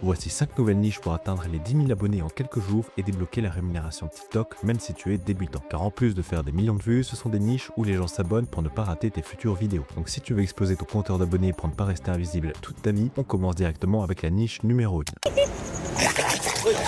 Voici 5 nouvelles niches pour atteindre les 10 000 abonnés en quelques jours et débloquer la rémunération TikTok même si tu es débutant. Car en plus de faire des millions de vues, ce sont des niches où les gens s'abonnent pour ne pas rater tes futures vidéos. Donc si tu veux exploser ton compteur d'abonnés pour ne pas rester invisible toute ta vie, on commence directement avec la niche numéro 1.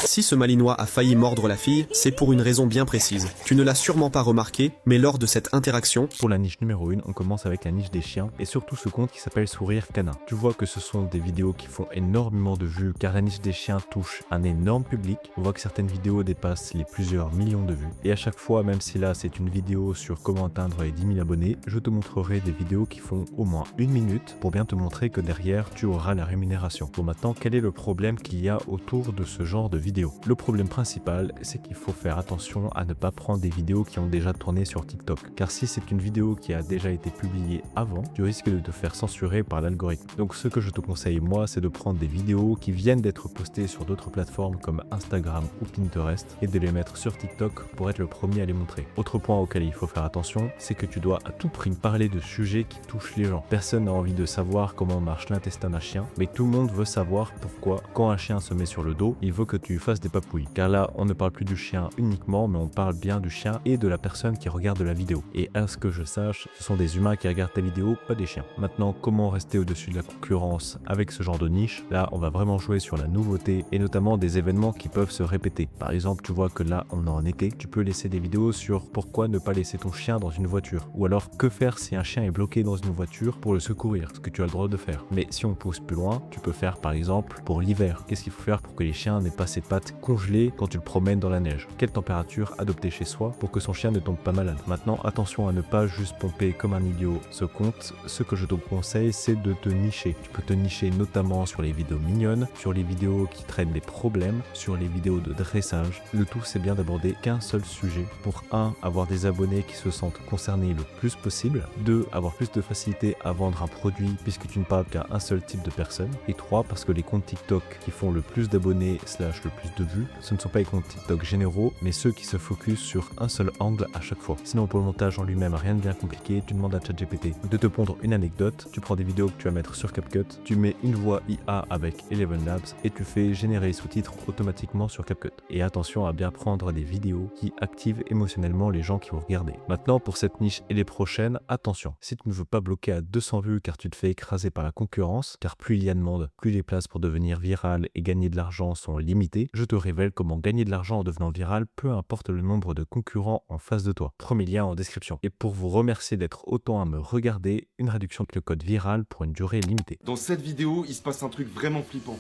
Si ce malinois a failli mordre la fille, c'est pour une raison bien précise. Tu ne l'as sûrement pas remarqué, mais lors de cette interaction... Pour la niche numéro 1, on commence avec la niche des chiens et surtout ce compte qui s'appelle Sourire Canin. Tu vois que ce sont des vidéos qui font énormément de vues car la niche des chiens touche un énorme public. On voit que certaines vidéos dépassent les plusieurs millions de vues. Et à chaque fois, même si là c'est une vidéo sur comment atteindre les 10 000 abonnés, je te montrerai des vidéos qui font au moins 1 minute pour bien te montrer que derrière tu auras la rémunération. Bon, maintenant, quel est le problème qu'il y a autour de ce genre de vidéos? Le problème principal, c'est qu'il faut faire attention à ne pas prendre des vidéos qui ont déjà tourné sur TikTok. Car si c'est une vidéo qui a déjà été publiée avant, tu risques de te faire censurer par l'algorithme. Donc ce que je te conseille moi, c'est de prendre des vidéos qui viennent d'être postées sur d'autres plateformes comme Instagram ou Pinterest et de les mettre sur TikTok pour être le premier à les montrer. Autre point auquel il faut faire attention, c'est que tu dois à tout prix parler de sujets qui touchent les gens. Personne n'a envie de savoir comment marche l'intestin d'un chien, mais tout le monde veut savoir pourquoi quand un chien se met sur le dos, il veut que tu fasses des papouilles. Car là, on ne parle plus du chien uniquement, mais on parle bien du chien et de la personne qui regarde la vidéo. Et à ce que je sache, ce sont des humains qui regardent ta vidéo, pas des chiens. Maintenant, comment rester au-dessus de la concurrence avec ce genre de niche? Là, on va vraiment jouer sur la nouveauté et notamment des événements qui peuvent se répéter. Par exemple, tu vois que là, on est en été, tu peux laisser des vidéos sur pourquoi ne pas laisser ton chien dans une voiture. Ou alors, que faire si un chien est bloqué dans une voiture pour le secourir, ce que tu as le droit de faire. Mais si on pousse plus loin, tu peux faire par exemple pour l'hiver. Qu'est-ce qu'il faut faire pour que les chiens n'aient pas ses pattes congelées quand tu le promènes dans la neige? Quelle température adopter chez soi pour que son chien ne tombe pas malade? Maintenant, attention à ne pas juste pomper comme un idiot ce compte. Ce que je te conseille, c'est de te nicher. Tu peux te nicher notamment sur les vidéos mignonnes, sur les vidéos qui traînent des problèmes, sur les vidéos de dressage. Le tout, c'est bien d'aborder qu'un seul sujet pour 1. Avoir des abonnés qui se sentent concernés le plus possible, 2. Avoir plus de facilité à vendre un produit puisque tu ne parles qu'à un seul type de personne, et 3. Parce que les comptes TikTok qui font le plus d'abonnés / le plus de vues, ce ne sont pas les comptes TikTok généraux, mais ceux qui se focus sur un seul angle à chaque fois. Sinon, pour le montage en lui-même, rien de bien compliqué, tu demandes à ChatGPT de te pondre une anecdote, tu prends des vidéos que tu vas mettre sur CapCut, tu mets une voix IA avec Eleven Labs et tu fais générer les sous-titres automatiquement sur CapCut. Et attention à bien prendre des vidéos qui activent émotionnellement les gens qui vont regarder. Maintenant, pour cette niche et les prochaines, attention, si tu ne veux pas bloquer à 200 vues car tu te fais écraser par la concurrence, car plus il y a de monde, plus les places pour devenir viral et gagner de l'argent sont limitées, je te révèle comment gagner de l'argent en devenant viral, peu importe le nombre de concurrents en face de toi. Premier lien en description. Et pour vous remercier d'être autant à me regarder, une réduction avec le code VIRAL pour une durée limitée. Dans cette vidéo, il se passe un truc vraiment flippant.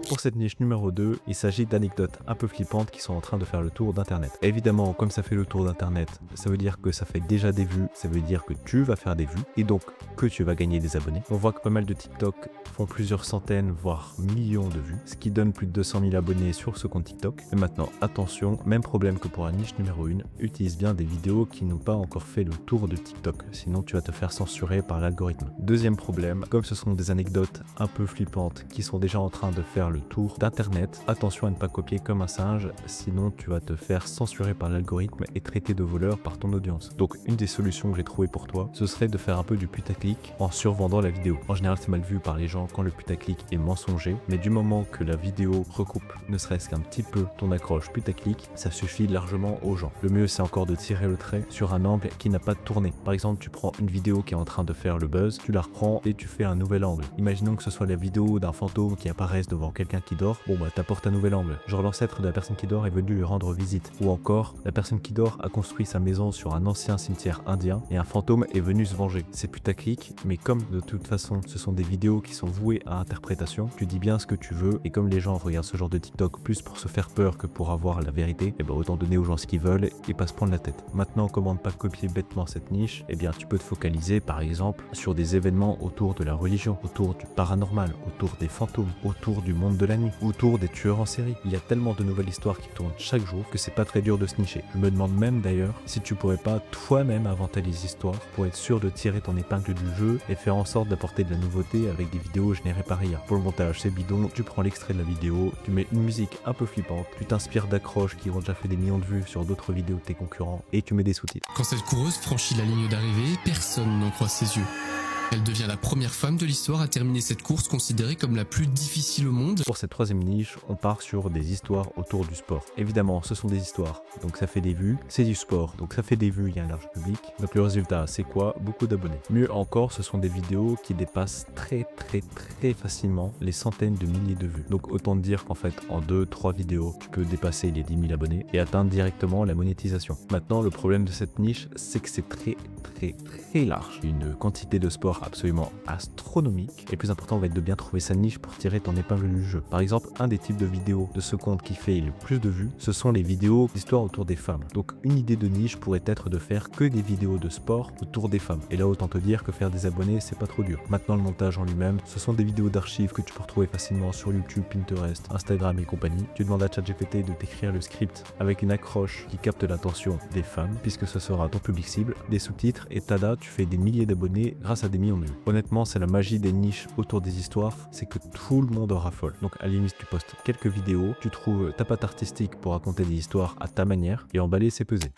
Pour cette niche numéro 2, il s'agit d'anecdotes un peu flippantes qui sont en train de faire le tour d'internet. Évidemment, comme ça fait le tour d'internet, ça veut dire que ça fait déjà des vues, ça veut dire que tu vas faire des vues et donc que tu vas gagner des abonnés. On voit que pas mal de TikTok font plusieurs centaines voire millions de vues, ce qui donne plus de 200 000 abonnés sur ce compte TikTok. Et maintenant, attention, même problème que pour la niche numéro 1, utilise bien des vidéos qui n'ont pas encore fait le tour de TikTok, sinon tu vas te faire censurer par l'algorithme. Deuxième problème, comme ce sont des anecdotes un peu flippantes qui sont déjà en train de faire le tour d'internet, attention à ne pas copier comme un singe, sinon tu vas te faire censurer par l'algorithme et traiter de voleur par ton audience. Donc une des solutions que j'ai trouvées pour toi, ce serait de faire un peu du putaclic en survendant la vidéo. En général c'est mal vu par les gens quand le putaclic est mensonger, mais du moment que la vidéo recoupe ne serait-ce qu'un petit peu ton accroche putaclic, ça suffit largement aux gens. Le mieux c'est encore de tirer le trait sur un angle qui n'a pas tourné. Par exemple, tu prends une vidéo qui est en train de faire le buzz, tu la reprends et tu fais un nouvel angle. Imaginons que ce soit la vidéo d'un fantôme qui apparaisse devant quelqu'un qui dort, bon bah t'apportes un nouvel angle. Genre l'ancêtre de la personne qui dort est venu lui rendre visite. Ou encore, la personne qui dort a construit sa maison sur un ancien cimetière indien et un fantôme est venu se venger. C'est putaclic, mais comme de toute façon ce sont des vidéos qui sont vouées à interprétation, tu dis bien ce que tu veux et comme les gens regardent ce genre de TikTok plus pour se faire peur que pour avoir la vérité, et bah autant donner aux gens ce qu'ils veulent et pas se prendre la tête. Maintenant, comment ne pas copier bêtement cette niche? Eh bien tu peux te focaliser par exemple sur des événements autour de la religion, autour du paranormal, autour des fantômes, autour du monde de la nuit, autour des tueurs en série. Il y a tellement de nouvelles histoires qui tournent chaque jour que c'est pas très dur de se nicher. Je me demande même d'ailleurs si tu pourrais pas toi-même inventer les histoires pour être sûr de tirer ton épingle du jeu et faire en sorte d'apporter de la nouveauté avec des vidéos générées par IA. Pour le montage, c'est bidon, tu prends l'extrait de la vidéo, tu mets une musique un peu flippante, tu t'inspires d'accroches qui ont déjà fait des millions de vues sur d'autres vidéos de tes concurrents et tu mets des sous-titres. Quand cette coureuse franchit la ligne d'arrivée, personne n'en croit ses yeux. Elle devient la première femme de l'histoire à terminer cette course considérée comme la plus difficile au monde. Pour cette troisième niche, on part sur des histoires autour du sport. Évidemment, ce sont des histoires, donc ça fait des vues, c'est du sport, donc ça fait des vues, il y a un large public. Donc le résultat, c'est quoi? Beaucoup d'abonnés. Mieux encore, ce sont des vidéos qui dépassent très facilement les centaines de milliers de vues. Donc autant dire qu'en fait, en 2-3 vidéos, tu peux dépasser les 10 000 abonnés et atteindre directement la monétisation. Maintenant, le problème de cette niche, c'est que c'est très large. Une quantité de sport absolument astronomique. Et le plus important va être de bien trouver sa niche pour tirer ton épingle du jeu. Par exemple, un des types de vidéos de ce compte qui fait le plus de vues, ce sont les vidéos d'histoire autour des femmes. Donc une idée de niche pourrait être de faire que des vidéos de sport autour des femmes. Et là, autant te dire que faire des abonnés, c'est pas trop dur. Maintenant, le montage en lui-même, ce sont des vidéos d'archives que tu peux retrouver facilement sur YouTube, Pinterest, Instagram et compagnie. Tu demandes à ChatGPT de t'écrire le script avec une accroche qui capte l'attention des femmes, puisque ce sera ton public cible, des sous-titres, et tada, tu fais des milliers d'abonnés grâce à des millions de vues. Honnêtement, c'est la magie des niches autour des histoires, c'est que tout le monde en raffole. Donc à la limite, tu postes quelques vidéos, tu trouves ta patte artistique pour raconter des histoires à ta manière, et emballer, c'est peser.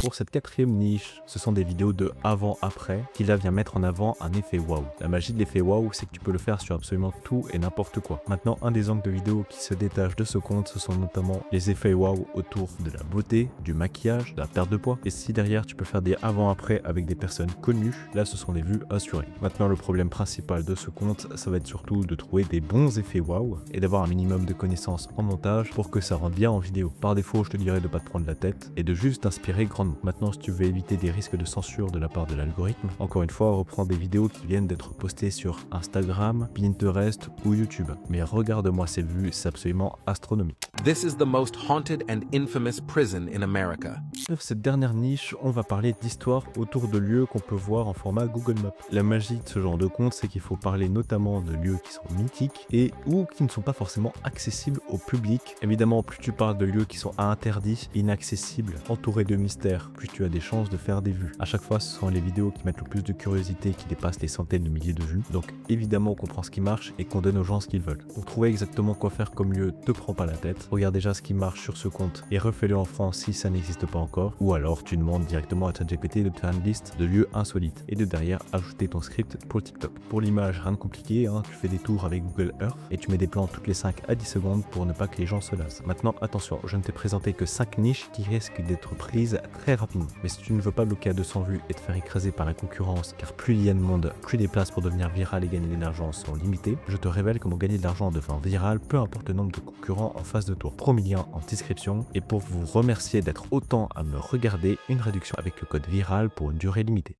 Pour cette quatrième niche, ce sont des vidéos de avant-après qui là vient mettre en avant un effet waouh. La magie de l'effet waouh, c'est que tu peux le faire sur absolument tout et n'importe quoi. Maintenant, un des angles de vidéo qui se détache de ce compte, ce sont notamment les effets waouh autour de la beauté, du maquillage, de la perte de poids. Et si derrière tu peux faire des avant-après avec des personnes connues, là ce sont des vues assurées. Maintenant, le problème principal de ce compte, ça va être surtout de trouver des bons effets waouh et d'avoir un minimum de connaissances en montage pour que ça rentre bien en vidéo. Par défaut, je te dirais de pas te prendre la tête et de juste t'inspirer grandement. Maintenant, si tu veux éviter des risques de censure de la part de l'algorithme, encore une fois, reprends des vidéos qui viennent d'être postées sur Instagram, Pinterest ou YouTube. Mais regarde-moi ces vues, c'est absolument astronomique. This is the most haunted and infamous prison in America. Sur cette dernière niche, on va parler d'histoires autour de lieux qu'on peut voir en format Google Maps. La magie de ce genre de compte, c'est qu'il faut parler notamment de lieux qui sont mythiques et ou qui ne sont pas forcément accessibles au public. Évidemment, plus tu parles de lieux qui sont interdits, inaccessibles, entourés de mystères, plus tu as des chances de faire des vues. À chaque fois, ce sont les vidéos qui mettent le plus de curiosité, qui dépassent les centaines de milliers de vues. Donc évidemment, on comprend ce qui marche et qu'on donne aux gens ce qu'ils veulent. Pour trouver exactement quoi faire comme lieu, te prends pas la tête. Regarde déjà ce qui marche sur ce compte et refais-le en France si ça n'existe pas encore. Ou alors, tu demandes directement à ChatGPT de te faire une liste de lieux insolites et de derrière ajouter ton script pour TikTok. Pour l'image, rien de compliqué, hein, tu fais des tours avec Google Earth et tu mets des plans toutes les 5 à 10 secondes pour ne pas que les gens se lassent. Maintenant, attention, je ne t'ai présenté que 5 niches qui risquent d'être prises très rapidement. Mais si tu ne veux pas bloquer à 200 vues et te faire écraser par la concurrence, car plus il y a de monde, plus les places pour devenir viral et gagner de l'argent sont limitées, je te révèle comment gagner de l'argent en devenant viral, peu importe le nombre de concurrents en face de toi. Premier lien en description. Et pour vous remercier d'être autant à me regarder, une réduction avec le code VIRAL pour une durée limitée.